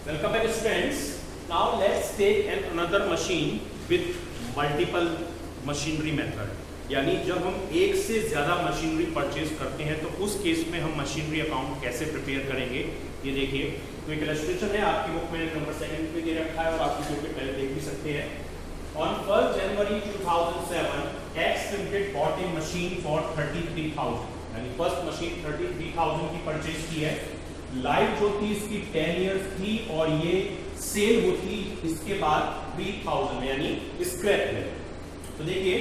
Welcome back students. Now let's take another machine with multiple machinery method. यानी जब हम एक से ज़्यादा मशीनरी परचेज करते हैं तो उस केस में हम मशीनरी अकाउंट कैसे प्रिपेयर करेंगे, ये देखिए। तो एक इलस्ट्रेशन है आपकी बुक में नंबर 2 पे दे रखा है और आप वीडियो पे पहले देख भी सकते हैं। On 1st January 2007, X Limited bought a machine for 33,000. यानी फर्स्ट मशीन 33,000 की परचेज की है। लाइफ जो थी इसकी 10 इयर्स थी और ये सेल होती इसके बाद 3,000 में यानी स्क्रैप में। तो देखिए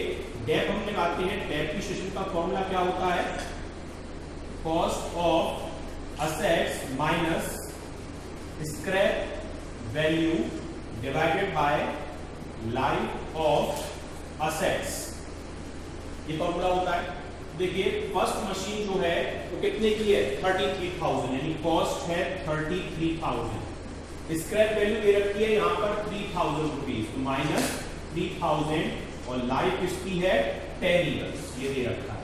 डेप हम लगाते हैं, डेप्रिसिएशन का फॉर्मूला क्या होता है, cost of assets minus scrap value divided by life of assets, ये फॉर्मूला होता है। देखिए फर्स्ट मशीन जो है वो कितने की है, 33,000 यानी कॉस्ट है 33,000। स्क्रैप वैल्यू दे रखी है यहाँ पर 3,000 रुपीज, तो माइनस 3,000 और लाइफ इसकी है 10 इयर्स, ये दे रखा है।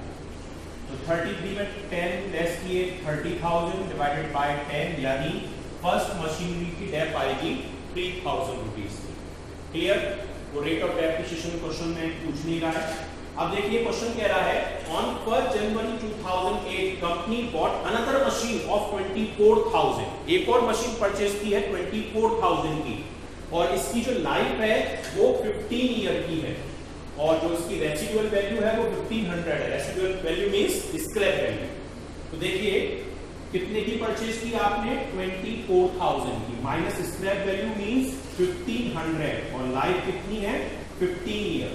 तो 33 में 10 लेस किए 30,000 डिवाइडेड बाय 10 यानी फर्स्ट मशीनरी की डेप आएगी 3,000 रुपीज की। क्लियर? वो रेट ऑफ डेप्रिसिएशन क्वेश्चन में पूछ नहीं रहा है। अब देखिए क्वेश्चन कह रहा है on 1st January 2008 company bought another machine of 24,000। एक और मशीन परचेज की है 24,000 की और इसकी जो लाइफ है वो 15 ईयर की है और जो इसकी रेसिडुअल वैल्यू है वो 1500 है। Residual value means scrap value. तो देखिए कितने की परचेज की आपने, 24,000 की माइनस स्क्रैप वैल्यू मींस 1500 और लाइफ कितनी है 15 ईयर।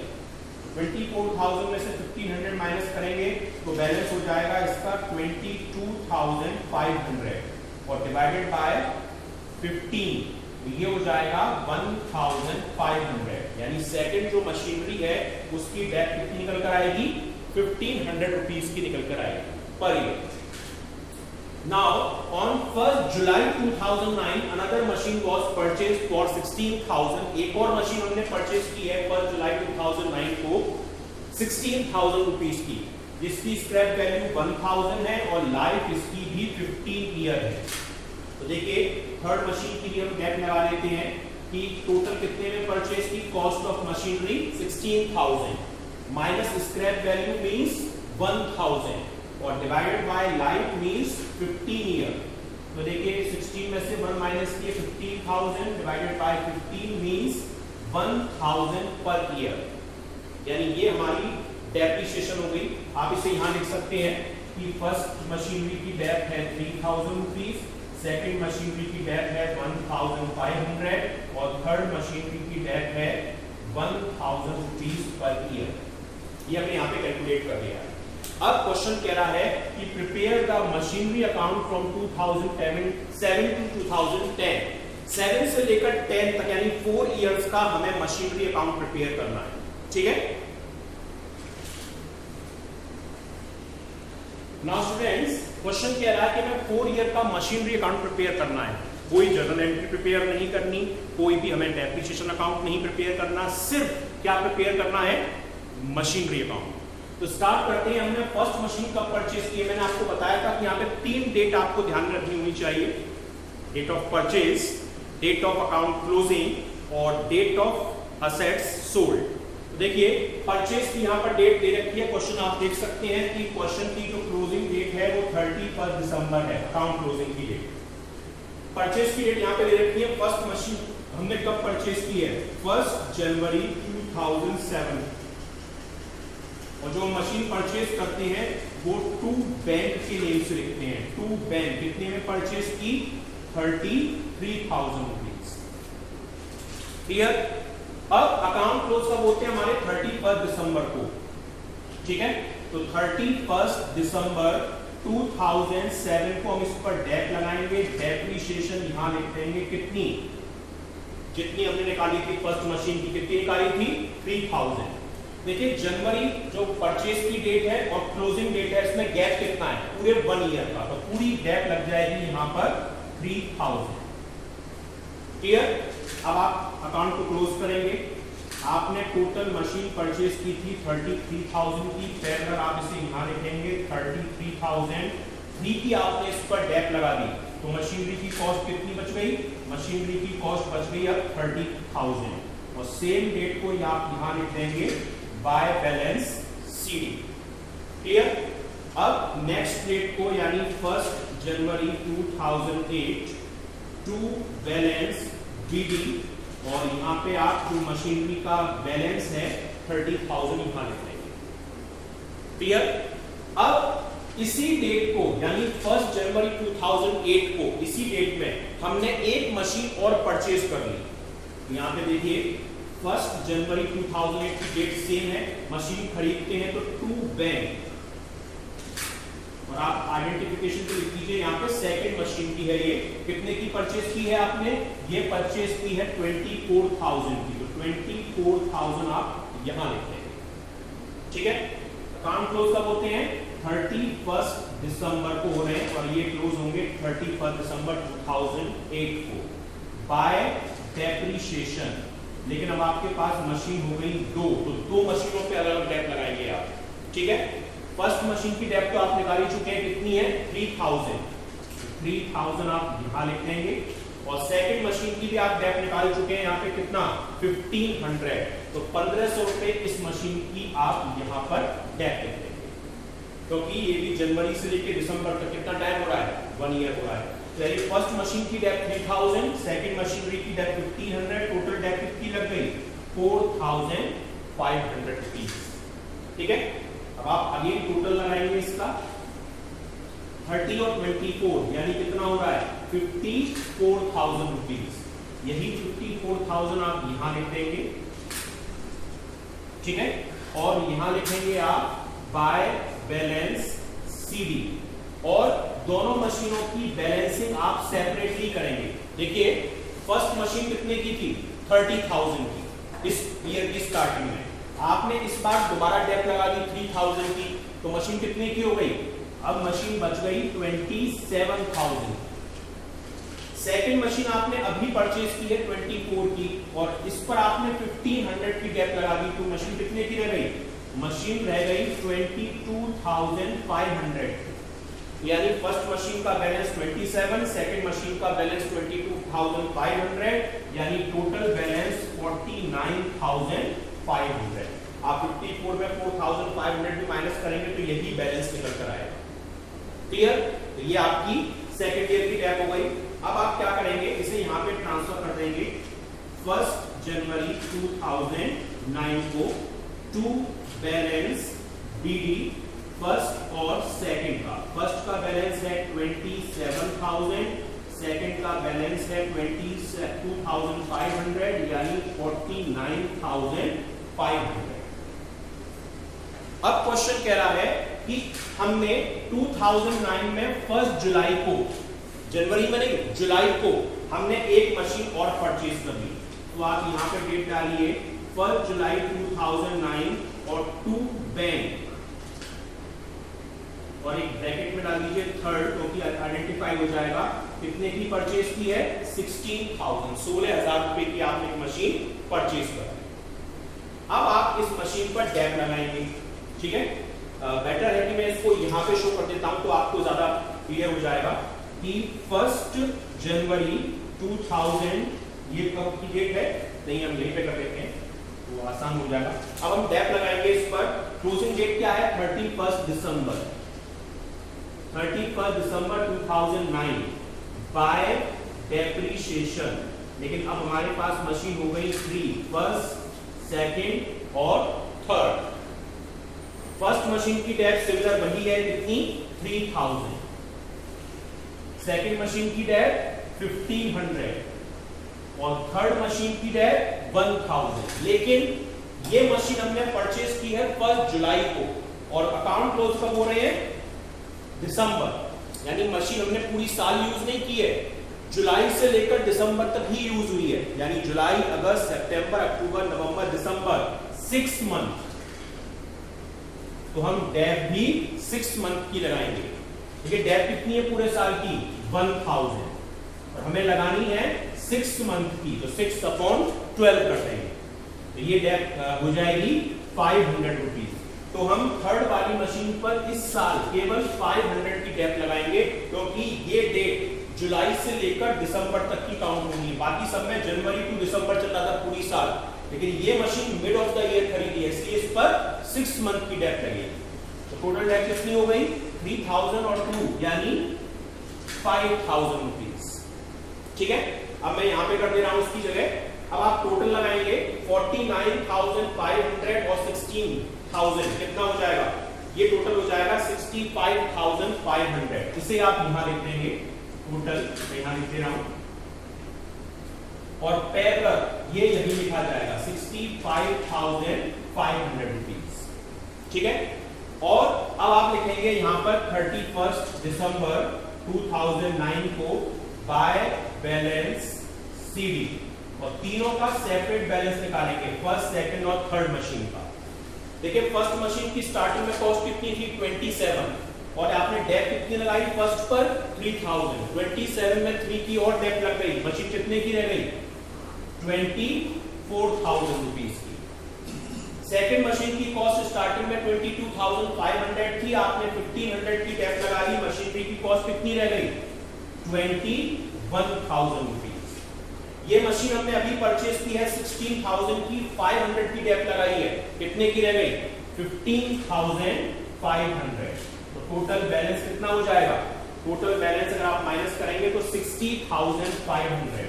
24,000 में से 1500 माइनस करेंगे तो बैलेंस हो जाएगा इसका 22,500 और डिवाइडेड बाय 15 तो ये हो जाएगा 1,500 यानी सेकंड जो मशीनरी है उसकी डेप कितनी निकल कर आएगी, 1,500 रुपीज की निकल कर आएगी per year. Now on 1st July 2009 another machine was purchased for 16,000। एक और मशीन हमने परचेज की है 1st July 2009 को 16,000 रुपीज की, जिसकी स्क्रैप वैल्यू 1,000 है और लाइफ इसकी भी 15 ईयर है। तो देखिए थर्ड मशीन की भी हम डेप लगा लेते हैं कि टोटल कितने में परचेज की, cost of machinery 16,000 minus scrap value means 1,000 और divided by life means 15 year. तो देखिए 16 में से 1 माइनस किए 15,000 divided by 15 means 1,000 per year, यानी ये हमारी डेप्रिसिएशन हो गई। आप इसे यहां लिख सकते हैं कि फर्स्ट मशीनरी की डेप है 3,000 रुपीज, सेकेंड मशीनरी की डेप है 1,500 और थर्ड मशीनरी की डेप है 1,000 रुपीज पर ईयर। ये हमने यहाँ पे कैलकुलेट कर दिया है। अब क्वेश्चन कह रहा है कि prepare the machinery account from 2007 to 2010। 7 से लेकर 10 तक यानी 4 इयर्स का हमें मशीनरी अकाउंट प्रिपेयर करना है, ठीक है। नाउ स्टूडेंट्स क्वेश्चन कह रहा है कि मैं 4 ईयर का मशीनरी अकाउंट प्रिपेयर करना है। कोई जर्नल एंट्री प्रिपेयर नहीं करनी, कोई भी हमें डेप्रिसिएशन अकाउंट नहीं प्रिपेयर करना, सिर्फ क्या प्रिपेयर करना है, मशीनरी अकाउंट। तो स्टार्ट करते हैं। हमने फर्स्ट मशीन कब परचेज की है, मैंने आपको बताया था कि यहाँ पे 3 डेट आपको ध्यान में रखनी होनी चाहिए, date of purchase, date of account closing और डेट ऑफ असेट्स सोल्ड। तो देखिए परचेज की यहाँ पर डेट दे रखी है, क्वेश्चन आप देख सकते हैं कि क्वेश्चन की जो क्लोजिंग डेट है वो 31 दिसंबर है, अकाउंट क्लोजिंग की डेट। परचेज की डेट यहाँ पे दे रखी है, फर्स्ट मशीन हमने कब परचेज की है, 1st January 2007 और जो मशीन परचेज करते हैं वो 2 बैंक के नेम से लिखते हैं। 2 बैंक कितने में परचेज की, 33,000 रुपीज। क्लियर? अब अकाउंट क्लोज कब होते हैं हमारे, 31 दिसंबर को, ठीक है। तो 31 दिसंबर 2007 को हम इस पर डेप लगाएंगे, डेप्रिसिएशन यहां लिख देंगे कितनी, जितनी हमने निकाली थी फर्स्ट मशीन की, कितनी निकाली थी, 3,000। देखिए जनवरी जो परचेज की डेट है और क्लोजिंग डेट है इसमें गैप कितना है, पूरे 1 ईयर का, तो पूरी डेप लग जाएगी यहाँ पर 3,000। क्लियर? अब आप अकाउंट को क्लोज करेंगे। आपने टोटल मशीन परचेज की थी 33,000 की, फिर अगर आप इसे यहाँ लिखेंगे 33,000 3 की आपने इस पर डेप लगा दी तो मशीनरी की कॉस्ट कितनी बच गई? मशीनरी की कॉस्ट बच गई अब 30,000, और सेम डेट को आप यहां लिख देंगे बाय बैलेंस सीडी। क्लियर? अब नेक्स्ट डेट को यानी 1 जनवरी 2008 टू बैलेंस बीडी, और यहां पे आप जो मशीनरी का बैलेंस है 30,000 यहां लिख देंगे। क्लियर? अब इसी डेट को यानी 1 जनवरी 2008 को इसी डेट में हमने एक मशीन और परचेज कर ली। यहां पे देखिए 1 जनवरी 2008 की डेट सेम है, मशीन खरीदते हैं तो टू बैंक, और आप आइडेंटिफिकेशन तो लिख दीजिए यहाँ पे सेकंड मशीन की है। ये कितने की परचेज की है आपने? ये परचेज की है 24,000 की, तो 24,000 आप यहां लिखते हैं। ठीक है? अकाउंट क्लोज कब होते हैं? 31 दिसंबर को हो रहे हैं, और ये क्लोज होंगे 31 दिसंबर 2008 को बाय डेप्रिसिएशन। लेकिन अब आपके पास मशीन हो गई दो, तो दो मशीनों पे अलग अलग डेप लगाएंगे आप। ठीक है? फर्स्ट मशीन की डेप तो आप निकाल ही चुके हैं, कितनी है? 3,000, 3,000 आप यहां लिख देंगे, और सेकंड मशीन की भी आप डेप निकाल चुके हैं, यहाँ पे कितना? 1,500, तो 1,500 रुपए इस मशीन की आप यहां पर डेप लिख देंगे, क्योंकि ये भी जनवरी से लेकर दिसंबर तक कितना टाइम हो रहा है? 1 ईयर हो रहा है। तो फर्स्ट मशीन की डेप 3,000, सेकंड मशीनरी की डेप 1,500, टोटल डेप कितनी लग गई? 4,500 रुपीज। ठीक है? अब आप अगेन टोटल लगाएंगे इसका 30 और 24, यानी कितना हो रहा है? 54,000 रुपीज। यही 54,000 आप यहां लिख देंगे। ठीक है? और यहां लिखेंगे आप बाय बैलेंस सीडी, और दोनों मशीनों की बैलेंसिंग आप सेपरेटली करेंगे। देखिए फर्स्ट मशीन कितने की थी? 30,000 की इस ईयर की स्टार्टिंग में। आपने इस बार दोबारा डेप लगा दी 3,000 की, तो मशीन कितने की हो गई? अब मशीन बच गई 27,000। सेकंड मशीन आपने अभी परचेज की है 24 की, और इस पर आपने 1,500 की डेप लगा दी, तो मशीन कितने की रह गई? मशीन रह गई 22,500। यानी फर्स्ट मशीन का बैलेंस 27, सेकंड मशीन का बैलेंस 22,500, यानी टोटल बैलेंस 49,500। आप 54 में 4,500 भी माइनस करेंगे तो यही बैलेंस निकल कर आएगा। क्लियर? तो ये आपकी सेकंड ईयर की डेप हो गई। अब आप क्या करेंगे? इसे यहां पे ट्रांसफर कर देंगे 1 जनवरी 2009 को टू बैलेंस बीडी फर्स्ट और सेकंड का। फर्स्ट का बैलेंस है 27,000, सेकंड का बैलेंस है 22,500, यानी 49,500। अब क्वेश्चन कह रहा है कि हमने 2009 में 1 जुलाई को, जनवरी में नहीं, जुलाई को हमने एक मशीन और परचेज कर ली। तो आप यहां पे डेट डालिए 1 जुलाई 2009 और टू बैंक, और एक ब्रैकेट में डाल दीजिए थर्ड, क्योंकि आइडेंटिफाई हो जाएगा। कितने की परचेज की है? 16,000, 16,000 रुपए की आपने एक मशीन परचेज कर। अब आप इस मशीन पर डेप लगाएंगे। ठीक है? बेटर है कि मैं इसको यहां पे शो कर देता हूं, तो आपको ज्यादा क्लियर हो जाएगा कि 1 जनवरी 2000 ये कब की डेट है? नहीं, हम यहीं पे कर देते हैं तो आसान हो जाएगा। अब हम डेप लगाएंगे इस पर। क्लोजिंग डेट क्या है? 31 दिसंबर 2009 बाय डेप्रिसिएशन। लेकिन अब हमारे पास मशीन हो गई 3, फर्स्ट, सेकंड और थर्ड। फर्स्ट मशीन की डेप सिमिलर वही है, कितनी? 3,000। सेकंड मशीन की डेप 1,500, और थर्ड मशीन की डेप 1,000। लेकिन ये मशीन हमने परचेज की है 1 जुलाई को, और अकाउंट क्लोज कब हो रहे हैं? दिसंबर। यानी मशीन हमने पूरी साल यूज नहीं की है, जुलाई से लेकर दिसंबर तक ही यूज हुई है। यानी जुलाई, अगस्त, सितंबर, अक्टूबर, नवंबर, दिसंबर, 6 मंथ। तो हम डेप भी 6 मंथ की लगाएंगे। ठीक है? डेप कितनी है पूरे साल की? 1,000, और हमें लगानी है 6 मंथ की, तो 6/12 कर देंगे, तो ये डेप हो जाएगी 500 रुपीज। तो हम थर्ड वाली मशीन पर इस साल केवल 500 की डेप लगाएंगे, क्योंकि ये डेट जुलाई से लेकर दिसंबर तक की काउंट होनी है, बाकी सब में जनवरी टू दिसंबर चल रहा था पूरी साल, लेकिन ये machine mid of the year खरीदी है, इसलिए इस पर 6 मंथ की डेप्थ लगेगी। तो टोटल डेप्थ कितनी हो गई 3000 और 2 यानी 5000 रुपीज। ठीक है, अब मैं यहां पे कर दे रहा हूं उसकी जगह। अब आप टोटल लगाएंगे 49,500 और 16,000 कितना हो जाएगा, ये टोटल हो जाएगा 65,500। इसे आप यहां लिख देंगे टोटल, मैं यहां लिख दे रहा हूं, और पे पर ये यही लिखा जाएगा 65,500 रुपीज। ठीक है, और अब आप लिखेंगे यहां पर 31 दिसंबर 2009 को बाय बैलेंस सीडी, और तीनों का सेपरेट बैलेंस निकालेंगे, फर्स्ट सेकंड और थर्ड मशीन का। देखिए फर्स्ट मशीन की स्टार्टिंग में कॉस्ट कितनी थी 27, और आपने डेप कितनी लगाई फर्स्ट पर 3000, 27 में 3 की और डेप लग गई, मशीन कितने की रह गई 24,000 रुपीज की। सेकंड मशीन की कॉस्ट स्टार्टिंग में 22,500 थी, आपने 1,500 की डेप लगा ली, मशीनरी की कॉस्ट कितनी रह गई 21,000 रुपीज। ये मशीन हमने अभी परचेज की है 16,000 की, 500 की डेप लगाई है, कितने की रह गई 15,500। तो टोटल बैलेंस कितना हो जाएगा, टोटल बैलेंस अगर आप माइनस करेंगे तो 60,500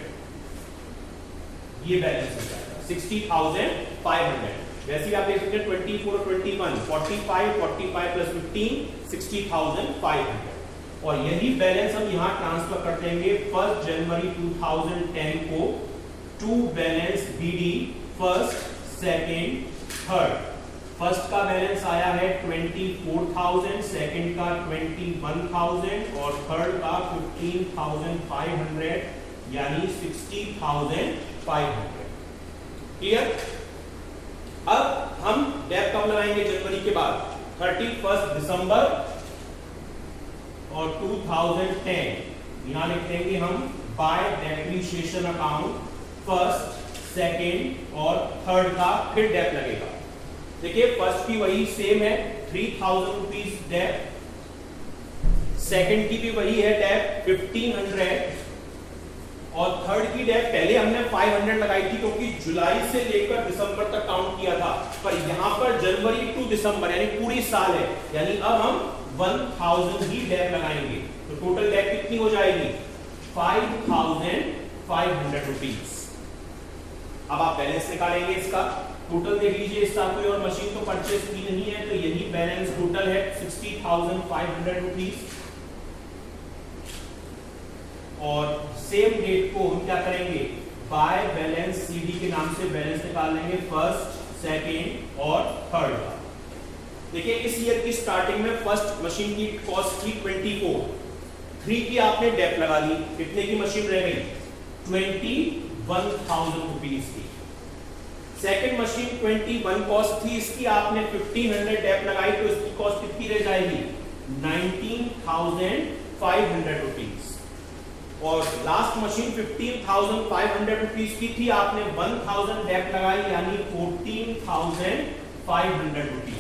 ये बैलेंस हो जाएगा 60,500। वैसे आप देख सकते हैं 24 और 21 45 प्लस 15 60,500, और यही बैलेंस हम यहां ट्रांसफर कर देंगे 1 जनवरी 2010 को to balance BD first second third. First का बैलेंस आया है 24,000, सेकंड का 21,000 और थर्ड का 15,500 यानी 60,500। क्लियर। अब हम डेप कब लगाएंगे जनवरी के बाद 31 दिसंबर और 2010 यहां लिख देंगे हम bye depreciation account first second और थर्ड का फिर डेप लगेगा। देखिए फर्स्ट की वही सेम है 3,000 रुपीज डेप, सेकंड की भी वही है डेप 1,500 और थर्ड की डेप पहले हमने 500 लगाई थी क्योंकि जुलाई से लेकर दिसंबर तक काउंट किया था, पर यहां पर जनवरी टू दिसंबर यानी पूरी साल है, यानी अब हम 1,000 ही डेप लगाएंगे। तो टोटल डेप कितनी हो जाएगी 5,500 रुपीज। अब आप बैलेंस निकालेंगे इसका, टोटल देख लीजिए, इसका कोई और मशीन तो परचेज की नहीं है, तो यही बैलेंस टोटल है 60,500 रुपीज। और सेम डेट को हम क्या करेंगे बाय बैलेंस सीडी के नाम से बैलेंस निकाल लेंगे फर्स्ट सेकेंड और थर्ड का। देखिए इस ईयर की स्टार्टिंग में फर्स्ट मशीन की कॉस्ट थी 24, 3 की आपने डेप लगा ली, कितने की मशीन रह गई 21,000 रुपीज की। सेकंड मशीन 21 कॉस्ट थी, इसकी आपने 1,500 डेप लगाई तो इसकी कॉस्ट कितनी रह जाएगी 19,500 रुपीज। और लास्ट मशीन 15,500 रुपीज की थी, आपने 1,000 डेप लगाई यानी 14,500 रुपीज।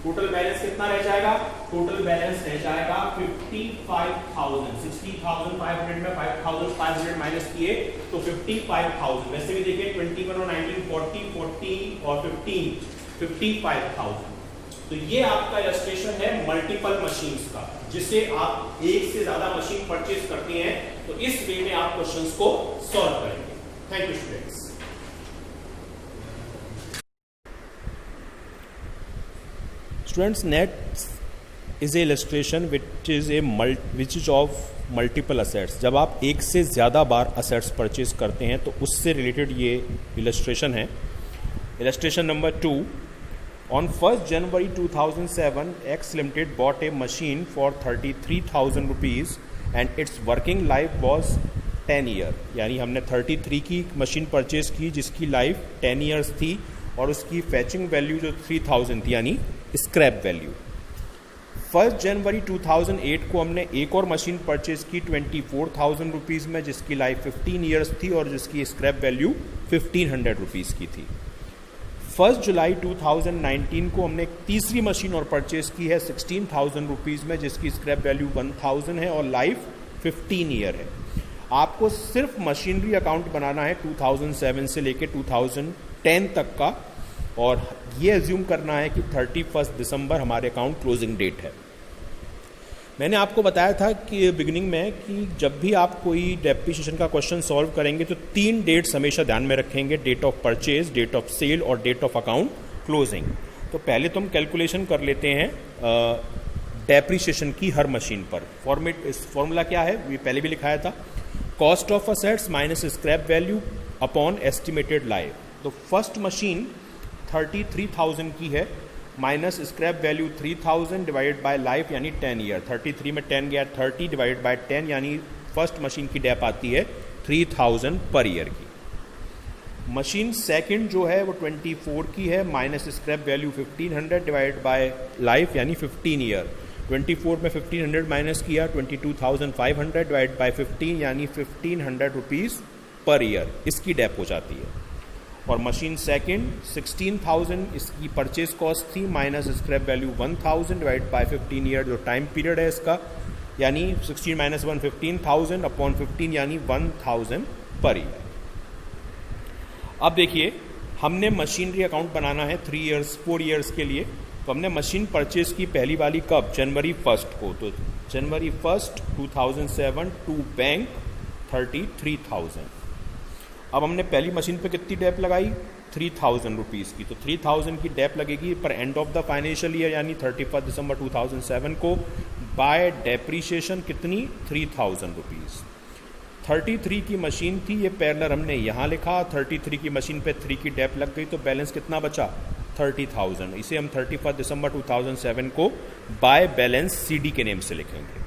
टोटल बैलेंस कितना रह जाएगा, टोटल बैलेंस रह जाएगा 55,000। 60,500 में 5,500 माइनस किए तो 55,000। वैसे भी देखिए 21 और 19 40 और 15 55,000। तो ये आपका इलस्ट्रेशन है मल्टीपल मशीन्स का, जिसे आप एक से ज्यादा मशीन परचेज करते हैं तो इस वे में आप क्वेश्चंस को सॉल्व करेंगे। Thank you students. Students, net is a illustration which is of multiple assets. जब आप एक से ज़्यादा बार assets परचेज करते हैं तो उससे रिलेटेड ये illustration है। Illustration number 2. On 1st January 2007, X Limited bought a machine for 33,000 rupees and its working life was 10 year. यानी हमने 33 की मशीन परचेज की जिसकी लाइफ 10 years थी और उसकी फैचिंग वैल्यू जो 3,000 थी यानी स्क्रैप वैल्यू। 1 जनवरी 2008 को हमने एक और मशीन परचेज की 24,000 रुपीज़ में जिसकी लाइफ 15 ईयर्स थी और जिसकी स्क्रैप वैल्यू 1,500 रुपीज़ की थी। 1 जुलाई 2019 को हमने एक तीसरी मशीन और परचेज की है 16,000 रुपीज़ में जिसकी स्क्रैप वैल्यू 1,000 है और लाइफ 15 ईयर है। आपको सिर्फ मशीनरी अकाउंट बनाना है 2007 से लेके 2010 तक का, और ये एज्यूम करना है कि 31 दिसंबर हमारे अकाउंट क्लोजिंग डेट है। मैंने आपको बताया था कि बिगिनिंग में कि जब भी आप कोई डेप्रिसिएशन का क्वेश्चन सॉल्व करेंगे तो 3 डेट्स हमेशा ध्यान में रखेंगे, date of purchase, date of sale और डेट ऑफ अकाउंट क्लोजिंग। तो पहले तो हम कैलकुलेशन कर लेते हैं डेप्रिसिएशन की हर मशीन पर। फॉर्मूला क्या है, ये पहले भी लिखाया था, cost of assets minus scrap value upon estimated life. तो फर्स्ट मशीन 33,000 की है, minus scrap value 3000 divided by life यानी 10 ईयर। 33 में 10 गया, 30 डिवाइडेड बाय 10 यानी फर्स्ट मशीन की डेप आती है 3000 पर ईयर की। मशीन सेकंड जो है वो 24 की है, minus scrap value 1500 divided by life यानी 15 ईयर। 24 में 1500 माइनस किया, 22,500 डिवाइडेड बाय 15 यानी 1500 रुपीज़ पर ईयर इसकी डेप हो जाती है। और मशीन सेकंड 16,000 इसकी परचेज कॉस्ट थी, minus scrap value 1000 divide by 15 year जो टाइम पीरियड है इसका, यानी 16 माइनस 1 15,000 अपॉन 15 यानी 1000 पर ईयर। अब देखिए हमने मशीनरी अकाउंट बनाना है 4 ईयर्स के लिए। तो हमने मशीन परचेज की पहली वाली कब, जनवरी 1 को। तो जनवरी 1 2007 टू बैंक 33,000। अब हमने पहली मशीन पे कितनी डेप लगाई, 3000 रुपीज़ की। तो 3000 की डेप लगेगी पर end of the financial year यानी 31 दिसंबर 2007 को, बाय डेप्रीशिएशन कितनी, 3000 रुपीज़। 33 की मशीन थी, ये पैरेलल हमने यहाँ लिखा, 33 की मशीन पे 3 की डेप लग गई तो बैलेंस कितना बचा, 30,000। इसे हम 31 दिसंबर 2007 को बाय बैलेंस CD के नेम से लिखेंगे।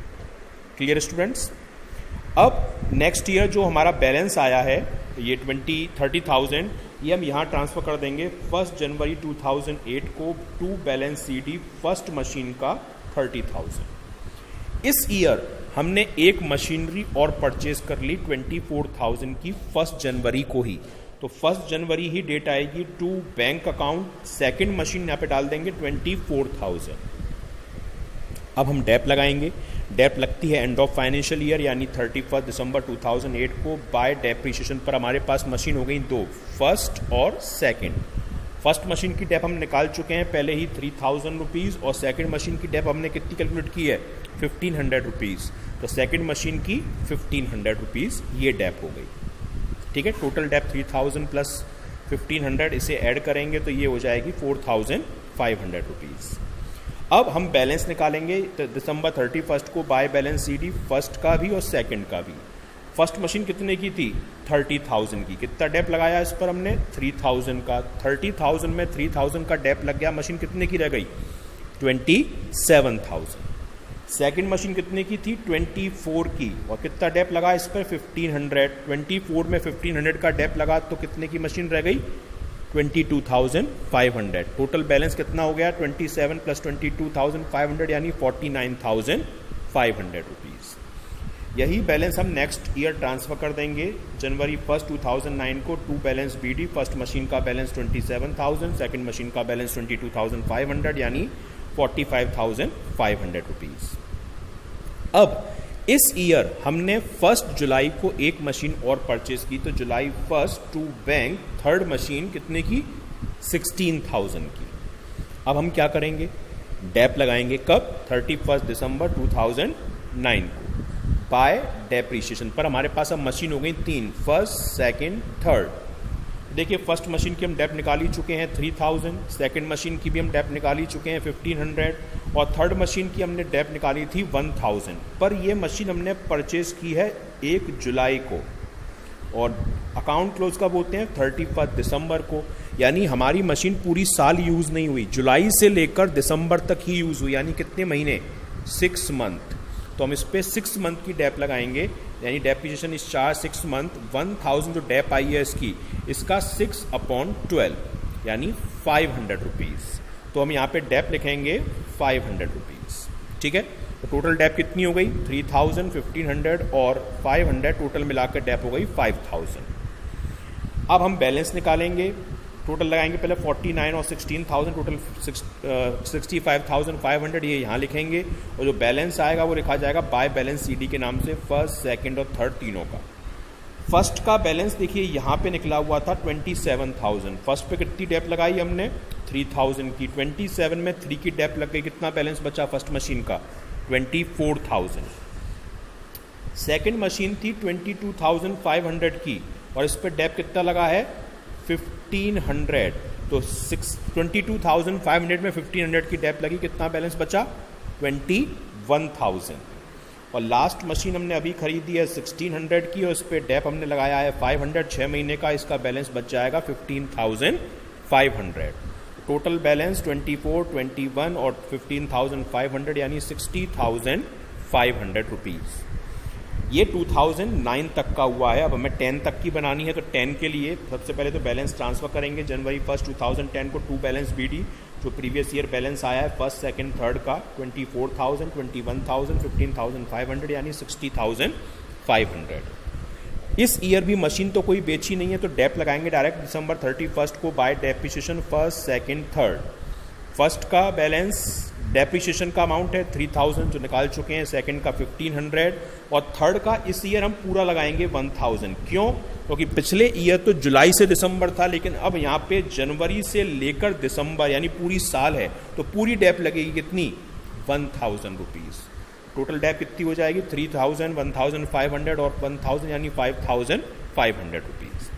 Clear students. अब नेक्स्ट ईयर जो हमारा बैलेंस आया है ये 30,000, ये हम यहाँ ट्रांसफ़र कर देंगे 1 जनवरी 2008 को to balance CD first machine का 30,000। इस ईयर हमने एक मशीनरी और परचेज कर ली 24,000 की 1 जनवरी को ही। तो 1 जनवरी ही डेट आएगी to bank account, second machine यहाँ पे डाल देंगे 24,000। अब हम डेप लगाएंगे, डेप लगती है एंड ऑफ फाइनेंशियल ईयर यानी 31 दिसंबर 2008 को। बाय डेप्रीशिएशन पर हमारे पास मशीन हो गई 2, फर्स्ट और सेकंड। फर्स्ट मशीन की डेप हम निकाल चुके हैं पहले ही 3000 रुपीज़, और सेकंड मशीन की डेप हमने कितनी कैलकुलेट की है, 1500 रुपीज़। तो सेकंड मशीन की 1500 रुपीज़ ये डेप हो गई। ठीक है, टोटल डेप 3000 प्लस 1500, इसे ऐड करेंगे तो ये हो जाएगी 4500 रुपीज़। अब हम बैलेंस निकालेंगे तो दिसंबर 31 को बाय बैलेंस CD फर्स्ट का भी और सेकंड का भी। फर्स्ट मशीन कितने की थी, 30,000 की। कितना डेप लगाया इस पर हमने, 3000 का। 30,000 में 3000 का डेप लग गया, मशीन कितने की रह गई, 27,000। सेकंड मशीन कितने की थी, 24 की, और कितना डेप लगा इस पर, 1500। 24 में 1500 का डेप लगा तो कितने की मशीन रह गई, 22,500। टोटल बैलेंस कितना हो गया, 27 प्लस 22,500 यानी 49,500 रुपीज़। यही बैलेंस हम नेक्स्ट ईयर ट्रांसफ़र कर देंगे जनवरी 1 2009 को to balance BD। First machine का बैलेंस 27,000, सेकंड मशीन का बैलेंस 22,500 यानी 45,500 रुपीज़। अब इस ईयर हमने 1 जुलाई को एक मशीन और परचेज की, तो जुलाई 1 टू बैंक थर्ड मशीन कितने की, 16,000 की। अब हम क्या करेंगे, डेप लगाएंगे कब, 31 दिसंबर 2009 को बाय डेप्रीशिएशन पर। हमारे पास अब मशीन हो गई 3, फर्स्ट सेकंड थर्ड। देखिए फर्स्ट मशीन की हम डेप निकाल ही चुके हैं 3000, सेकंड मशीन की भी हम डेप निकाल ही चुके हैं 1500, और थर्ड मशीन की हमने डेप निकाली थी 1000। पर ये मशीन हमने परचेज की है 1 जुलाई को, और अकाउंट क्लोज कब होते हैं, 31 दिसंबर को। यानी हमारी मशीन पूरी साल यूज़ नहीं हुई, जुलाई से लेकर दिसंबर तक ही यूज़ हुई, यानी कितने महीने, 6 मंथ। तो हम इस पर 6 मंथ की डेप लगाएंगे, यानी डेप्रिसिएशन इस 6 मंथ 1000 जो डेप आई है इसका 6/12 यानी 500 रुपीज़। तो हम यहाँ पे डेप लिखेंगे 500 रुपीज़। ठीक है, तो टोटल डेप कितनी हो गई, 3000, 1500 और 500, टोटल मिलाकर डेप हो गई 5000। अब हम बैलेंस निकालेंगे टोटल लगाएंगे पहले 49 और 16,000, टोटल 65,500 ये यहाँ लिखेंगे, और जो बैलेंस आएगा वो लिखा जाएगा बाय बैलेंस सीडी के नाम से, फर्स्ट सेकंड और थर्ड तीनों का। फर्स्ट का बैलेंस देखिए यहाँ पे निकला हुआ था 27,000। फर्स्ट पे कितनी डेप लगाई हमने 3,000 की, 27 में 3 की डेप लग गई, कितना बैलेंस बचा फर्स्ट मशीन का 24,000। सेकंड मशीन थी 22,500 की और इस पर डेप कितना लगा है 1,500, तो 22,500 में 1,500 की डेप लगी, कितना बैलेंस बचा 21,000। और लास्ट मशीन हमने अभी खरीदी है 1,600 की और इस पर डेप हमने लगाया है 500, 6 महीने का, इसका बैलेंस बच जाएगा 15,500। टोटल बैलेंस 24, 21 और 15,500 यानी 60,500 रुपीज़। ये 2009 तक का हुआ है। अब हमें 10 तक की बनानी है, तो 10 के लिए सबसे पहले तो बैलेंस ट्रांसफ़र करेंगे जनवरी 1, 2010 को 2 बैलेंस बीडी, जो प्रीवियस ईयर बैलेंस आया है फर्स्ट सेकंड थर्ड का 24,000, 21,000, 15,500 यानी 60,500। इस ईयर भी मशीन तो कोई बेची नहीं है, तो डेप लगाएंगे डायरेक्ट दिसंबर 31 को bye depreciation first second third. First का बैलेंस डेप्रिसिएशन का अमाउंट है 3,000 जो निकाल चुके हैं, सेकंड का 1,500 और थर्ड का इस ईयर हम पूरा लगाएंगे 1,000। क्यों? क्योंकि पिछले ईयर तो जुलाई से दिसंबर था, लेकिन अब यहाँ पे जनवरी से लेकर दिसंबर यानी पूरी साल है, तो पूरी डेप लगेगी कितनी 1,000 रुपीज़। टोटल डेप कितनी हो जाएगी 3,000, 1,500 और 1,000 यानी 5,500 रुपीज़।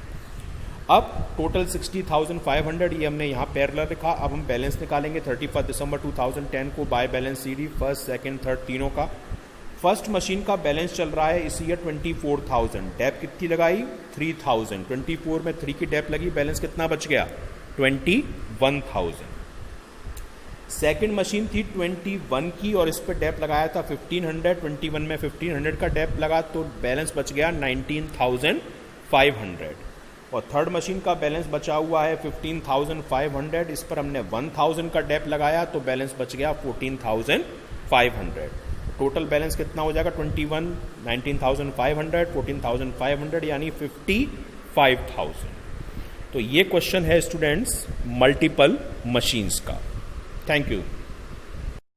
अब टोटल 60,500 ये हमने यहाँ पैरेलल लिखा। अब हम बैलेंस निकालेंगे 31 दिसंबर 2010 को by balance CD first second third तीनों का। फर्स्ट मशीन का बैलेंस चल रहा है इस ईयर 24,000, डेप कितनी लगाई 3,000, 24 में 3 की डेप लगी, बैलेंस कितना बच गया 21,000। सेकंड मशीन थी 21 की और इस पर डेप लगाया था 1,500, 21 में 1,500 का डेप लगा तो बैलेंस बच गया 19,500। और थर्ड मशीन का बैलेंस बचा हुआ है 15,500, इस पर हमने 1,000 का डेप लगाया तो बैलेंस बच गया 14,500। टोटल बैलेंस कितना हो जाएगा 21, 19,500, 14,500 यानी 55,000। तो ये क्वेश्चन है स्टूडेंट्स मल्टीपल मशीन्स का। Thank you.